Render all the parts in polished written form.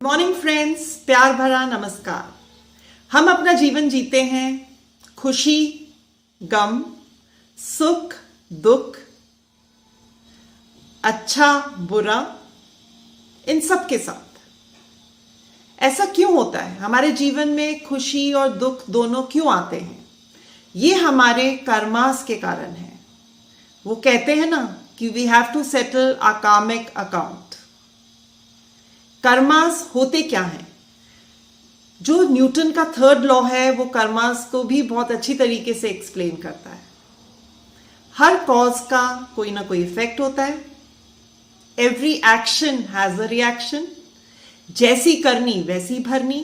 Morning friends, प्यार भरा नमस्कार। हम अपना जीवन जीते हैं खुशी, गम, सुख, दुख, अच्छा, बुरा, इन सब के साथ। ऐसा क्यों होता है? हमारे जीवन में खुशी और दुख दोनों क्यों आते हैं? ये हमारे कर्मास के कारण है। वो कहते हैं ना कि we have to settle a karmic account. Karmas होते क्या हैं? जो न्यूटन का थर्ड लॉ है वो कर्मास को भी बहुत अच्छी तरीके से एक्सप्लेन करता है। हर कॉज का कोई ना कोई इफेक्ट होता है। Every action has a reaction. जैसी करनी वैसी भरनी।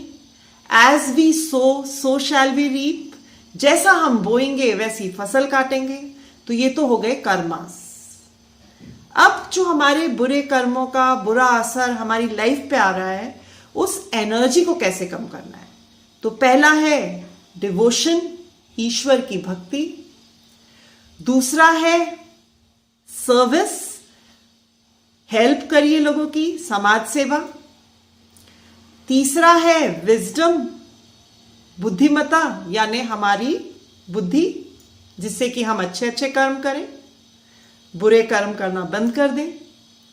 As we sow shall we reap. जैसा हम बोएंगे वैसी फसल काटेंगे। तो ये तो हो गए कर्मास। अब जो हमारे बुरे कर्मों का बुरा असर हमारी लाइफ पे आ रहा है, उस एनर्जी को कैसे कम करना है? तो पहला है डिवोशन, ईश्वर की भक्ति। दूसरा है सर्विस, हेल्प करिए लोगों की, समाज सेवा। तीसरा है विजडम, बुद्धिमता, यानी हमारी बुद्धि, जिससे कि हम अच्छे अच्छे कर्म करें, बुरे कर्म करना बंद कर दें,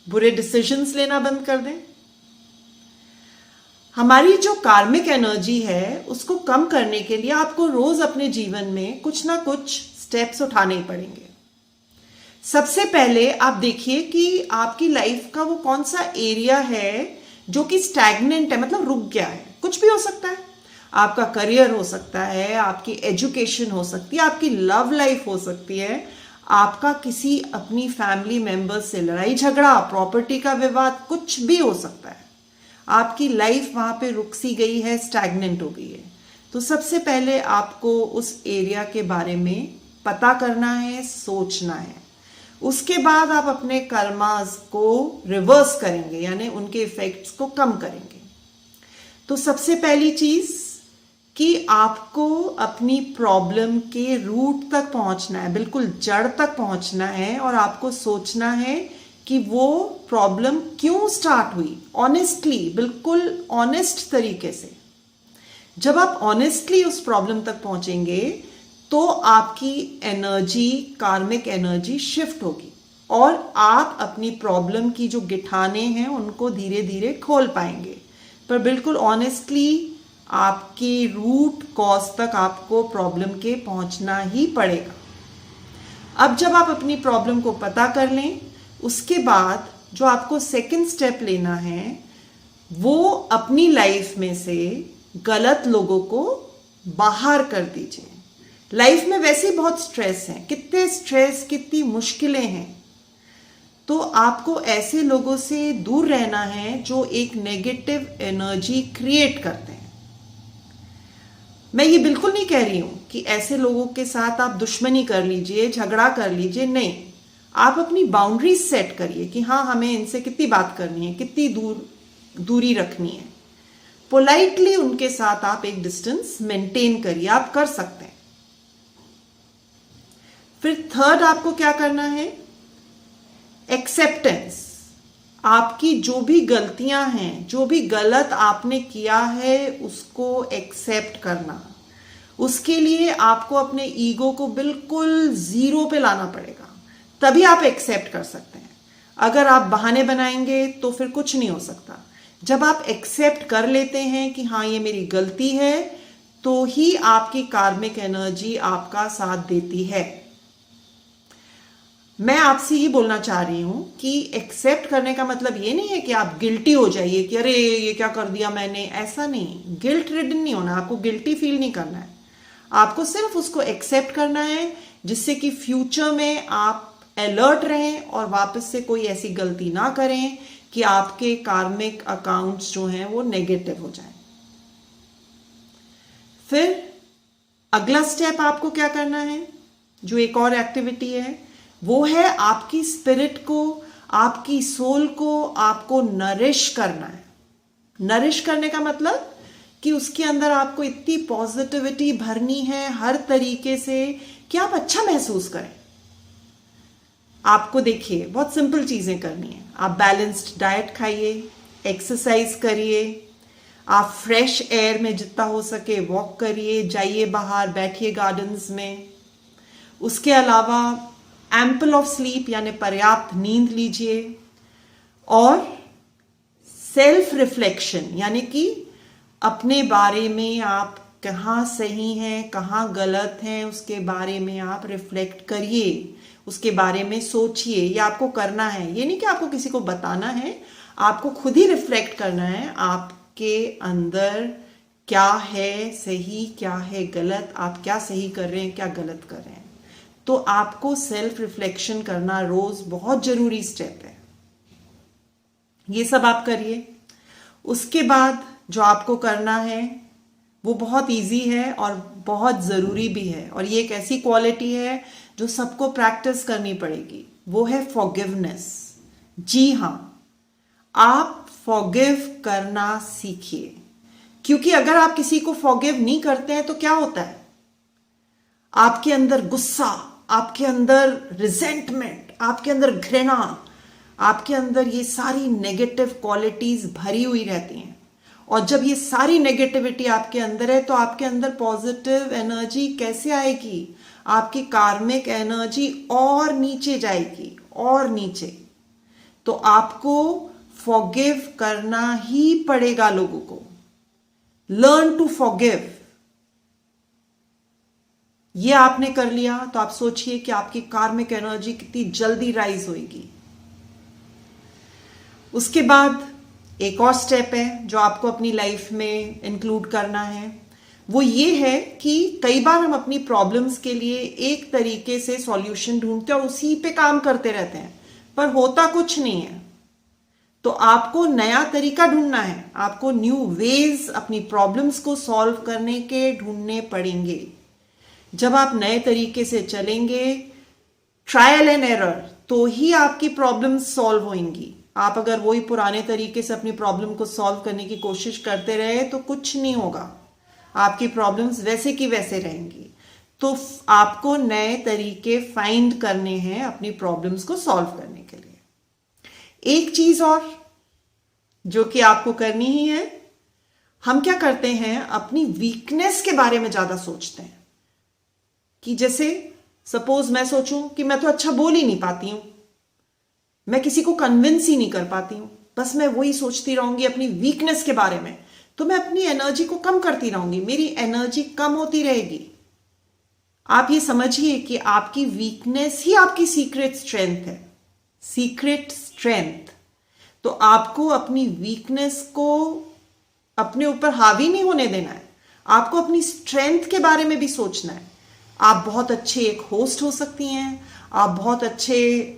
बुरे डिसीजंस लेना बंद कर दें। हमारी जो कार्मिक एनर्जी है उसको कम करने के लिए आपको रोज अपने जीवन में कुछ ना कुछ स्टेप्स उठाने ही पड़ेंगे। सबसे पहले आप देखिए कि आपकी लाइफ का वो कौन सा एरिया है जो कि स्टैग्नेंट है, मतलब रुक गया है। कुछ भी हो सकता है, आपका करियर हो सकता है, आपकी एजुकेशन हो सकती है, आपकी लव लाइफ हो सकती है, आपका किसी अपनी फैमिली मेंबर्स से लड़ाई झगड़ा, प्रॉपर्टी का विवाद, कुछ भी हो सकता है। आपकी लाइफ वहां पे रुक सी गई है, स्टैग्नेंट हो गई है। तो सबसे पहले आपको उस एरिया के बारे में पता करना है, सोचना है। उसके बाद आप अपने कर्मास को रिवर्स करेंगे, यानी उनके इफेक्ट्स को कम करेंगे। तो सबसे पहली चीज कि आपको अपनी प्रॉब्लम के रूट तक पहुंचना है, बिल्कुल जड़ तक पहुंचना है, और आपको सोचना है कि वो प्रॉब्लम क्यों स्टार्ट हुई। ऑनेस्टली, बिल्कुल ऑनेस्ट तरीके से। जब आप ऑनेस्टली उस प्रॉब्लम तक पहुंचेंगे तो आपकी एनर्जी, कार्मिक एनर्जी शिफ्ट होगी और आप अपनी प्रॉब्लम की जो गिठाने हैं उनको धीरे धीरे खोल पाएंगे। पर बिल्कुल ऑनेस्टली आपके रूट कॉज तक आपको प्रॉब्लम के पहुंचना ही पड़ेगा। अब जब आप अपनी प्रॉब्लम को पता कर लें, उसके बाद जो आपको सेकंड स्टेप लेना है वो अपनी लाइफ में से गलत लोगों को बाहर कर दीजिए। लाइफ में वैसे ही बहुत स्ट्रेस है, कितने स्ट्रेस, कितनी मुश्किलें हैं। तो आपको ऐसे लोगों से दूर रहना है जो एक नेगेटिव एनर्जी क्रिएट करते हैं। मैं ये बिल्कुल नहीं कह रही हूं कि ऐसे लोगों के साथ आप दुश्मनी कर लीजिए, झगड़ा कर लीजिए, नहीं। आप अपनी बाउंड्रीज सेट करिए कि हाँ, हमें इनसे कितनी बात करनी है, कितनी दूरी रखनी है। पोलाइटली उनके साथ आप एक डिस्टेंस मेंटेन करिए, आप कर सकते हैं। फिर थर्ड आपको क्या करना है? एक्सेप्टेंस। आपकी जो भी गलतियां हैं, जो भी गलत आपने किया है, उसको एक्सेप्ट करना। उसके लिए आपको अपने ईगो को बिल्कुल जीरो पे लाना पड़ेगा, तभी आप एक्सेप्ट कर सकते हैं। अगर आप बहाने बनाएंगे तो फिर कुछ नहीं हो सकता। जब आप एक्सेप्ट कर लेते हैं कि हाँ, ये मेरी गलती है, तो ही आपकी कार्मिक एनर्जी आपका साथ देती है। मैं आपसे ये बोलना चाह रही हूं कि एक्सेप्ट करने का मतलब ये नहीं है कि आप गिल्टी हो जाइए कि अरे ये क्या कर दिया मैंने। ऐसा नहीं, गिल्ट रिडन नहीं होना, आपको गिल्टी फील नहीं करना है। आपको सिर्फ उसको एक्सेप्ट करना है, जिससे कि फ्यूचर में आप अलर्ट रहें और वापस से कोई ऐसी गलती ना करें कि आपके कार्मिक अकाउंट्स जो हैं वो नेगेटिव हो जाएं। फिर अगला स्टेप आपको क्या करना है, जो एक और एक्टिविटी है, वो है आपकी स्पिरिट को, आपकी सोल को आपको नरिश करना है। नरिश करने का मतलब कि उसके अंदर आपको इतनी पॉजिटिविटी भरनी है हर तरीके से कि आप अच्छा महसूस करें। आपको देखिए, बहुत सिंपल चीजें करनी है। आप बैलेंस्ड डाइट खाइए, एक्सरसाइज करिए, आप फ्रेश एयर में जितना हो सके वॉक करिए, जाइए बाहर, बैठिए गार्डन्स में। उसके अलावा एम्पल ऑफ स्लीप यानी पर्याप्त नींद लीजिए, और सेल्फ रिफ्लेक्शन यानी कि अपने बारे में आप कहाँ सही हैं कहाँ गलत हैं उसके बारे में आप रिफ्लेक्ट करिए, उसके बारे में सोचिए। ये आपको करना है, ये नहीं कि आपको किसी को बताना है, आपको खुद ही रिफ्लेक्ट करना है आपके अंदर क्या है सही क्या है गलत, आप क्या सही कर रहे हैं क्या गलत कर रहे हैं। तो आपको सेल्फ रिफ्लेक्शन करना रोज बहुत जरूरी स्टेप है। ये सब आप करिए। उसके बाद जो आपको करना है वो बहुत इजी है और बहुत ज़रूरी भी है, और ये एक ऐसी क्वालिटी है जो सबको प्रैक्टिस करनी पड़ेगी, वो है फॉरगिवनेस। जी हाँ, आप फॉरगिव करना सीखिए, क्योंकि अगर आप किसी को फॉरगिव नहीं करते हैं तो क्या होता है, आपके अंदर गुस्सा, आपके अंदर रिजेंटमेंट, आपके अंदर घृणा, आपके अंदर ये सारी नेगेटिव क्वालिटीज भरी हुई रहती हैं। और जब ये सारी नेगेटिविटी आपके अंदर है तो आपके अंदर पॉजिटिव एनर्जी कैसे आएगी, आपकी कार्मिक एनर्जी और नीचे जाएगी और नीचे। तो आपको फॉरगिव करना ही पड़ेगा लोगों को। Learn to forgive. ये आपने कर लिया तो आप सोचिए कि आपकी कार्मिक एनर्जी कितनी जल्दी राइज होगी। उसके बाद एक और स्टेप है जो आपको अपनी लाइफ में इंक्लूड करना है, वो ये है कि कई बार हम अपनी प्रॉब्लम्स के लिए एक तरीके से सॉल्यूशन ढूंढते हैं और उसी पे काम करते रहते हैं, पर होता कुछ नहीं है। तो आपको नया तरीका ढूंढना है, आपको न्यू वेज अपनी प्रॉब्लम्स को सॉल्व करने के ढूंढने पड़ेंगे। जब आप नए तरीके से चलेंगे, ट्रायल एंड एरर, तो ही आपकी प्रॉब्लम्स सॉल्व होंगी। आप अगर वही पुराने तरीके से अपनी प्रॉब्लम को सॉल्व करने की कोशिश करते रहे तो कुछ नहीं होगा, आपकी प्रॉब्लम्स वैसे की वैसे रहेंगी। तो आपको नए तरीके फाइंड करने हैं अपनी प्रॉब्लम्स को सॉल्व करने के लिए। एक चीज और जो कि आपको करनी ही है, हम क्या करते हैं अपनी वीकनेस के बारे में ज्यादा सोचते हैं, कि जैसे सपोज मैं सोचूं कि मैं तो अच्छा बोल ही नहीं पाती हूं, मैं किसी को कन्विंस ही नहीं कर पाती हूं, बस मैं वही सोचती रहूंगी अपनी वीकनेस के बारे में, तो मैं अपनी एनर्जी को कम करती रहूंगी, मेरी एनर्जी कम होती रहेगी। आप ये समझिए कि आपकी वीकनेस ही आपकी सीक्रेट स्ट्रेंथ है, सीक्रेट स्ट्रेंथ। तो आपको अपनी वीकनेस को अपने ऊपर हावी नहीं होने देना है, आपको अपनी स्ट्रेंथ के बारे में भी सोचना है। आप बहुत अच्छे एक होस्ट हो सकती हैं, आप बहुत अच्छे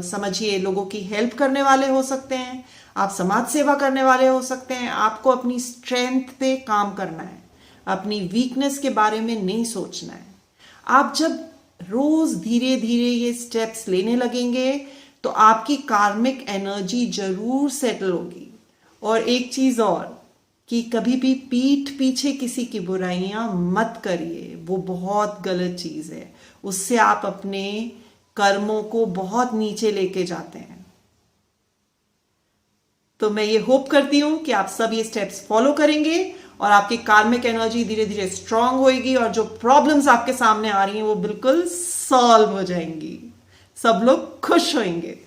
समझिए लोगों की हेल्प करने वाले हो सकते हैं, आप समाज सेवा करने वाले हो सकते हैं। आपको अपनी स्ट्रेंथ पे काम करना है, अपनी वीकनेस के बारे में नहीं सोचना है। आप जब रोज धीरे धीरे ये स्टेप्स लेने लगेंगे तो आपकी कार्मिक एनर्जी जरूर सेटल होगी। और एक चीज और, कि कभी भी पीठ पीछे किसी की बुराइयां मत करिए, वो बहुत गलत चीज है, उससे आप अपने कर्मों को बहुत नीचे लेके जाते हैं। तो मैं ये होप करती हूं कि आप सब ये स्टेप्स फॉलो करेंगे और आपकी कार्मिक एनर्जी धीरे धीरे स्ट्रांग होएगी और जो प्रॉब्लम्स आपके सामने आ रही हैं वो बिल्कुल सॉल्व हो जाएंगी, सब लोग खुश होंगे।